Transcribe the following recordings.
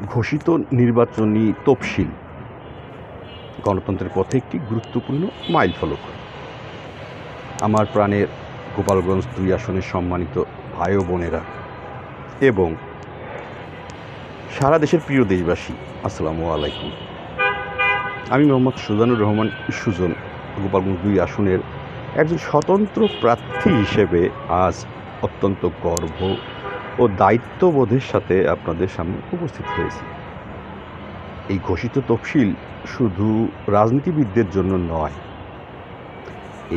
ঘোষিত নির্বাচনী তফসিল গণতন্ত্রের পথে একটি গুরুত্বপূর্ণ মাইলফলক। আমার প্রাণের গোপালগঞ্জ ২ আসনের সম্মানিত ভাই ও বোনেরা এবং সারা দেশের প্রিয় দেশবাসী, আসসালামু আলাইকুম। আমি মোহাম্মদ সুজানুর রহমান সুজন, গোপালগঞ্জ ২ আসনের একজন স্বতন্ত্র প্রার্থী হিসেবে আজ অত্যন্ত গর্ব ও দায়িত্ববোধের সাথে আপনাদের সামনে উপস্থিত হয়েছি। এই ঘোষিত তফসিল শুধু রাজনীতিবিদদের জন্য নয়,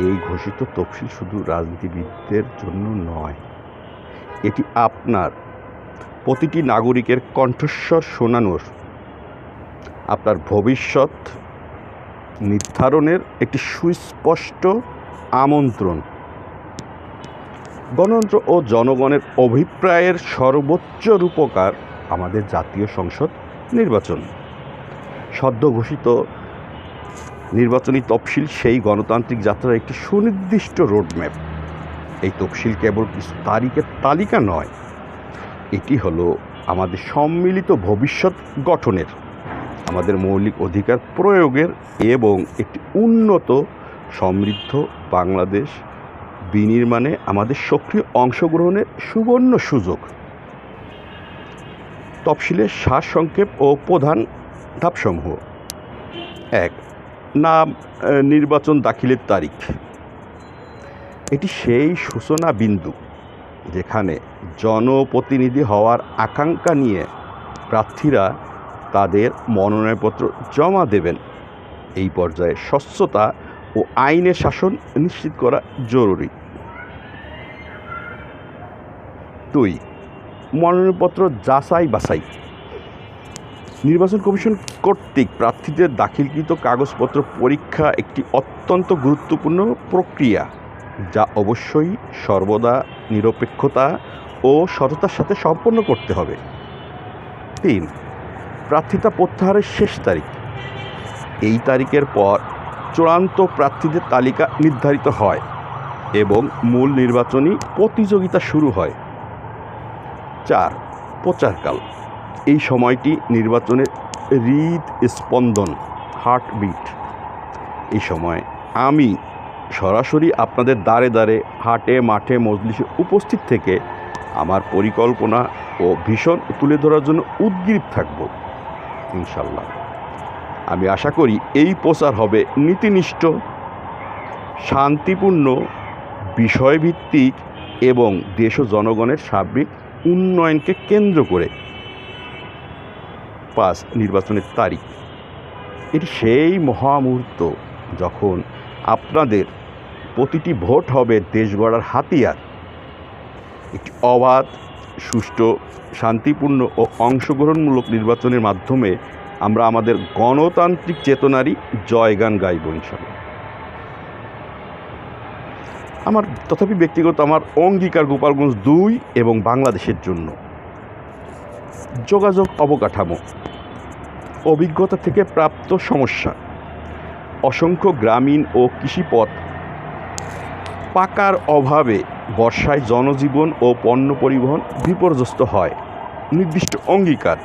এই ঘোষিত তফসিল শুধু রাজনীতিবিদদের জন্য নয়, এটি আপনার প্রতিটি নাগরিকের কণ্ঠস্বর শোনানোর, আপনার ভবিষ্যৎ নির্ধারণের একটি সুস্পষ্ট আমন্ত্রণ। গণতন্ত্র ও জনগণের অভিপ্রায়ের সর্বোচ্চ রূপকার আমাদের জাতীয় সংসদ নির্বাচন। সদ্য ঘোষিত নির্বাচনী তফসিল সেই গণতান্ত্রিক যাত্রার একটি সুনির্দিষ্ট রোডম্যাপ। এই তফসিল কেবল কিছু তারিখের তালিকা নয়, এটি হলো আমাদের সম্মিলিত ভবিষ্যৎ গঠনের, আমাদের মৌলিক অধিকার প্রয়োগের এবং একটি উন্নত সমৃদ্ধ বাংলাদেশ বিনির্মাণে আমাদের সক্রিয় অংশগ্রহণের সুবর্ণ সুযোগ। তফসিলের সারসংক্ষেপ ও প্রধান ধাপসমূহ: ১. নাম নির্বাচন দাখিলের তারিখ। এটি সেই সূচনা বিন্দু যেখানে জনপ্রতিনিধি হওয়ার আকাঙ্ক্ষা নিয়ে প্রার্থীরা তাদের মনোনয়নপত্র জমা দেবেন। এই পর্যায়ে স্বচ্ছতা ও আইনের শাসন নিশ্চিত করা জরুরি। ২. মনোনয়নপত্র যাচাই বাছাই। নির্বাচন কমিশন কর্তৃক প্রার্থীদের দাখিলকৃত কাগজপত্র পরীক্ষা একটি অত্যন্ত গুরুত্বপূর্ণ প্রক্রিয়া, যা অবশ্যই সর্বদা নিরপেক্ষতা ও সততার সাথে সম্পন্ন করতে হবে। ৩. প্রার্থিতা প্রত্যাহারের শেষ তারিখ। এই তারিখের পর চূড়ান্ত প্রার্থীদের তালিকা নির্ধারিত হয় এবং মূল নির্বাচনী প্রতিযোগিতা শুরু হয়। ৪. প্রচারকাল। এই সময়টি নির্বাচনের হৃদস্পন্দন, হার্টবিট। এই সময় আমি সরাসরি আপনাদের দ্বারে দ্বারে, হাটে মাঠে, মজলিসে উপস্থিত থেকে আমার পরিকল্পনা ও ভীষণ তুলে ধরার জন্য উদ্গ্রীব থাকব ইনশাল্লাহ। আমি আশা করি এই প্রচার হবে নীতিনিষ্ঠ, শান্তিপূর্ণ, বিষয়ভিত্তিক এবং দেশ ও জনগণের সার্বিক উন্নয়নকে কেন্দ্র করে। ৫. নির্বাচনের তারিখ। এটি সেই মহামুহূর্ত যখন আপনাদের প্রতিটি ভোট হবে দেশ গড়ার হাতিয়ার। একটি অবাধ, সুষ্ঠু, শান্তিপূর্ণ ও অংশগ্রহণমূলক নির্বাচনের মাধ্যমে আমরা আমাদের গণতান্ত্রিক চেতনারই জয়গান গাইব ইনশাল্লাহ। আমার তথাপি ব্যক্তিগত আমার অঙ্গীকার গোপালগঞ্জ ২ এবং বাংলাদেশের জন্য। যোগাযোগ অবকাঠামো। অভিজ্ঞতা থেকে প্রাপ্ত সমস্যা: অসংখ্য গ্রামীণ ও কৃষিপথ পাকার অভাবে বর্ষায় জনজীবন ও পণ্য পরিবহন বিপর্যস্ত হয়। নির্দিষ্ট অঙ্গীকার,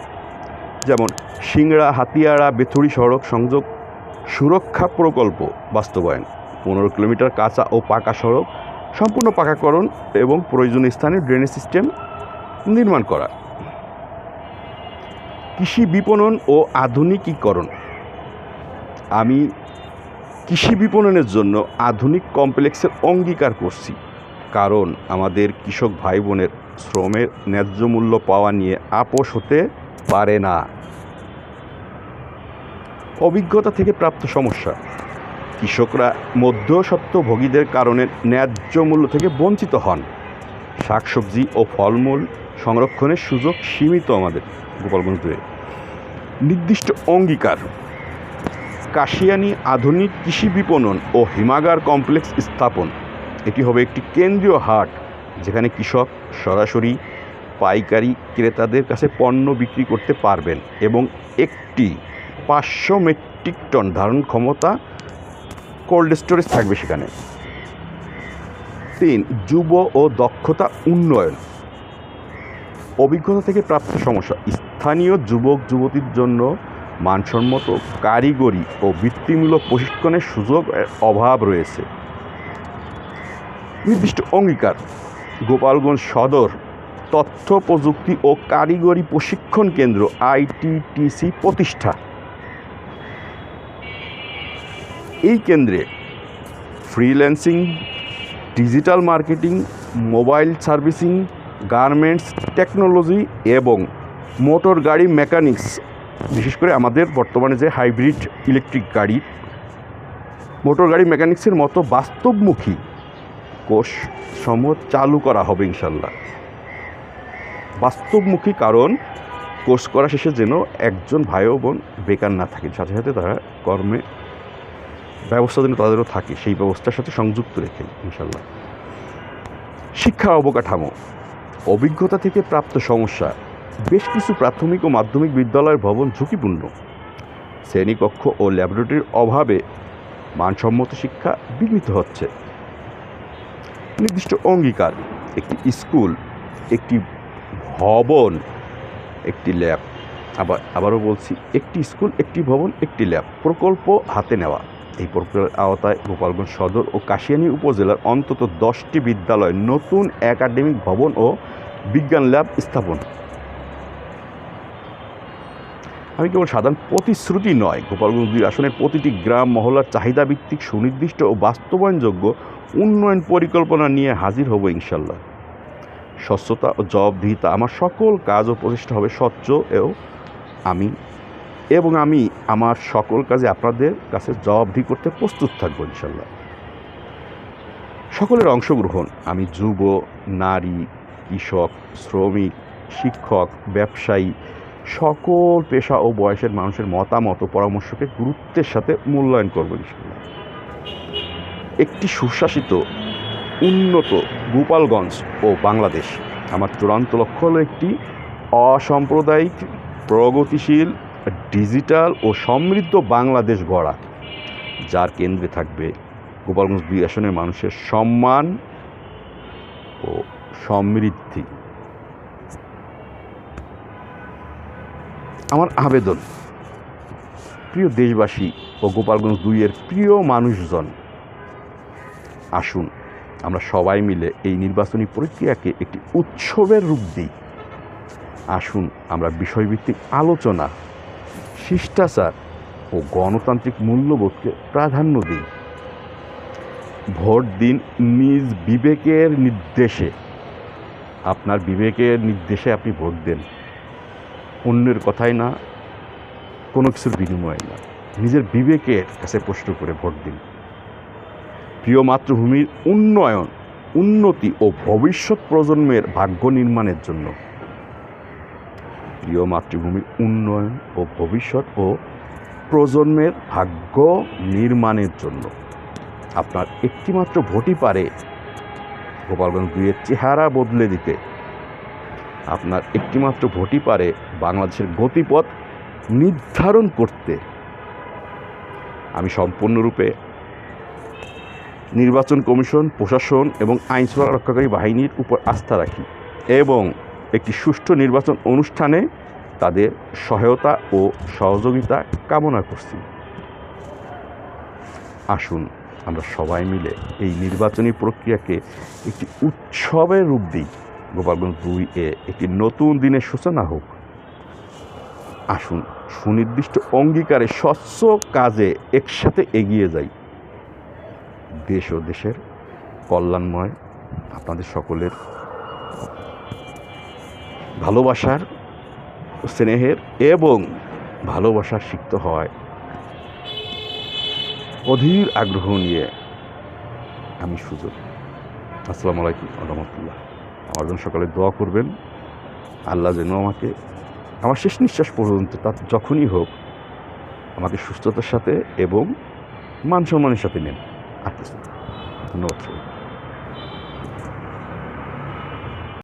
যেমন সিংড়া হাতিয়াড়া বেথুরি সড়ক সংযোগ সুরক্ষা প্রকল্প বাস্তবায়ন। ১৫ কিলোমিটার কাঁচা ও পাকা সড়ক সম্পূর্ণ পাকাকরণ এবং প্রয়োজনীয় স্থানে ড্রেনেজ সিস্টেম নির্মাণ করা। কৃষি বিপণন ও আধুনিকীকরণ। আমি কৃষি বিপণনের জন্য আধুনিক কমপ্লেক্সের অঙ্গীকার করছি, কারণ আমাদের কৃষক ভাই বোনের শ্রমের ন্যায্য মূল্য পাওয়া নিয়ে আপোষ হতে পারে না। অভিজ্ঞতা থেকে প্রাপ্ত সমস্যা: কৃষকরা মধ্যস্বত্বভোগীদের কারণে ন্যায্য মূল্য থেকে বঞ্চিত হন। শাকসবজি ও ফলমূল সংরক্ষণের সুযোগ সীমিত আমাদের গোপালগঞ্জ ২-এ। নির্দিষ্ট অঙ্গীকার: কাশিয়ানী আধুনিক কৃষি বিপণন ও হিমাগার কমপ্লেক্স স্থাপন। এটি হবে একটি কেন্দ্রীয় হাট যেখানে কৃষক সরাসরি পাইকারি ক্রেতাদের কাছে পণ্য বিক্রি করতে পারবেন এবং একটি ৫০০ মেট্রিক টন ধারণ ক্ষমতা কোল্ড স্টোরেজ থাকবে সেখানে। ৩. যুব ও দক্ষতা উন্নয়ন। অভিজ্ঞতা থেকে প্রাপ্ত সমস্যা, স্থানীয় যুবক যুবতীর জন্য মানসম্মত কারিগরি ও বৃত্তিমূলক প্রশিক্ষণের সুযোগের অভাব রয়েছে। নির্দিষ্ট অঙ্গীকার, গোপালগঞ্জ সদর তথ্য প্রযুক্তি ও কারিগরি প্রশিক্ষণ কেন্দ্র ITTC প্রতিষ্ঠা। এই কেন্দ্রে freelancing, digital marketing, mobile servicing, garments technology এবং মোটর গাড়ি মেকানিক্স, বিশেষ করে আমাদের বর্তমানে যে হাইব্রিড ইলেকট্রিক গাড়ি, মোটর গাড়ি মেকানিক্সের মতো বাস্তবমুখী কোর্স সমূহ চালু করা হবে ইনশাল্লাহ। বাস্তবমুখী, কারণ কোর্স করা শেষে যেন একজন ভাই ও বোন বেকার না থাকে, সাথে সাথে তারা কর্মে ব্যবস্থা যেন তাদেরও থাকে, সেই ব্যবস্থার সাথে সংযুক্ত রেখে ইনশাল্লাহ। শিক্ষার অবকাঠামো, অভিজ্ঞতা থেকে প্রাপ্ত সমস্যা, বেশ কিছু প্রাথমিক ও মাধ্যমিক বিদ্যালয়ের ভবন ঝুঁকিপূর্ণ, শ্রেণীকক্ষ ও ল্যাবরেটরির অভাবে মানসম্মত শিক্ষা বিঘ্নিত হচ্ছে। নির্দিষ্ট অঙ্গীকার, একটি স্কুল, একটি ভবন, একটি ল্যাব, আবারও বলছি, একটি স্কুল, একটি ভবন, একটি ল্যাব প্রকল্প হাতে নেওয়া। এই প্রকল্পের আওতায় গোপালগঞ্জ সদর ও কাশিয়ানী উপজেলার অন্তত 10টি বিদ্যালয়ে নতুন একাডেমিক ভবন ও বিজ্ঞান ল্যাব স্থাপন। আমি কেবল সাধারণ প্রতিশ্রুতি নয়, গোপালগঞ্জ 2 আসনের প্রতিটি গ্রাম মহল্লার চাহিদাভিত্তিক সুনির্দিষ্ট ও বাস্তবায়নযোগ্য উন্নয়ন পরিকল্পনা নিয়ে হাজির হব ইনশাল্লাহ। স্বচ্ছতা ও জবাবদিহিতা, আমার সকল কাজ ও প্রচেষ্টা হবে স্বচ্ছ আমি আমার সকল কাজে আপনাদের কাছে জবাবদিহি করতে প্রস্তুত থাকবো ইনশাল্লাহ। সকলের অংশগ্রহণ, আমি যুব, নারী, কৃষক, শ্রমিক, শিক্ষক, ব্যবসায়ী, সকল পেশা ও বয়সের মানুষের মতামত ও পরামর্শকে গুরুত্বের সাথে মূল্যায়ন করব ইনশাল্লাহ। একটি সুশাসিত, উন্নত গোপালগঞ্জ ও বাংলাদেশ, আমার চূড়ান্ত লক্ষ্য হলো একটি অসাম্প্রদায়িক, প্রগতিশীল, ডিজিটাল ও সমৃদ্ধ বাংলাদেশ গড়া, যার কেন্দ্রে থাকবে গোপালগঞ্জ 2 আসনের মানুষের সম্মান ও সমৃদ্ধি। আমার আবেদন, প্রিয় দেশবাসী ও গোপালগঞ্জ 2 এর প্রিয় মানুষজন, আসুন আমরা সবাই মিলে এই নির্বাচনী প্রক্রিয়াকে একটি উৎসবের রূপ দিই। আসুন আমরা বিষয়ভিত্তিক আলোচনা, শিষ্টাচার ও গণতান্ত্রিক মূল্যবোধকে প্রাধান্য দিই। ভোট দিন নিজ বিবেকের নির্দেশে, আপনার বিবেকের নির্দেশে আপনি ভোট দেন, অন্যের কথাই না, কোনো কিছুর বিনিময়ে না, নিজের বিবেকের কাছে প্রশ্ন করে ভোট দিন। প্রিয় মাতৃভূমির উন্নয়ন, উন্নতি ও ভবিষ্যৎ প্রজন্মের ভাগ্য নির্মাণের জন্য, প্রিয় মাতৃভূমির উন্নয়ন ও ভবিষ্যৎ ও প্রজন্মের ভাগ্য নির্মাণের জন্য আপনার একটিমাত্র ভোটই পারে গোপালগঞ্জ 2 এর চেহারা বদলে দিতে। আপনার একটিমাত্র ভোটই পারে বাংলাদেশের গতিপথ নির্ধারণ করতে। আমি সম্পূর্ণরূপে নির্বাচন কমিশন, প্রশাসন এবং আইনশৃঙ্খলা রক্ষাকারী বাহিনীর উপর আস্থা রাখি এবং একটি সুষ্ঠু নির্বাচন অনুষ্ঠানে তাদের সহায়তা ও সহযোগিতা কামনা করছি। আসুন আমরা সবাই মিলে এই নির্বাচনী প্রক্রিয়াকে একটি উৎসবের রূপ দিই। গোপালগঞ্জ 2 এ একটি নতুন দিনের সূচনা হোক। আসুন সুনির্দিষ্ট অঙ্গীকারে স্বচ্ছ কাজে একসাথে এগিয়ে যাই। দেশ ও দেশের কল্যাণময় আপনাদের সকলের ভালোবাসার, স্নেহের এবং ভালোবাসার সিক্ত হয় অধীর আগ্রহ নিয়ে আমি সুযোগ। আসসালামু আলাইকুম ওয়া রাহমাতুল্লাহ। আমার জন্য সকালে দোয়া করবেন, আল্লাহ যেন আমাকে আমার শেষ নিঃশ্বাস পর্যন্ত, তা যখনই হোক, আমাকে সুস্থতার সাথে এবং মান সম্মানের সাথে নেন। আর কিছু। ধন্যবাদ।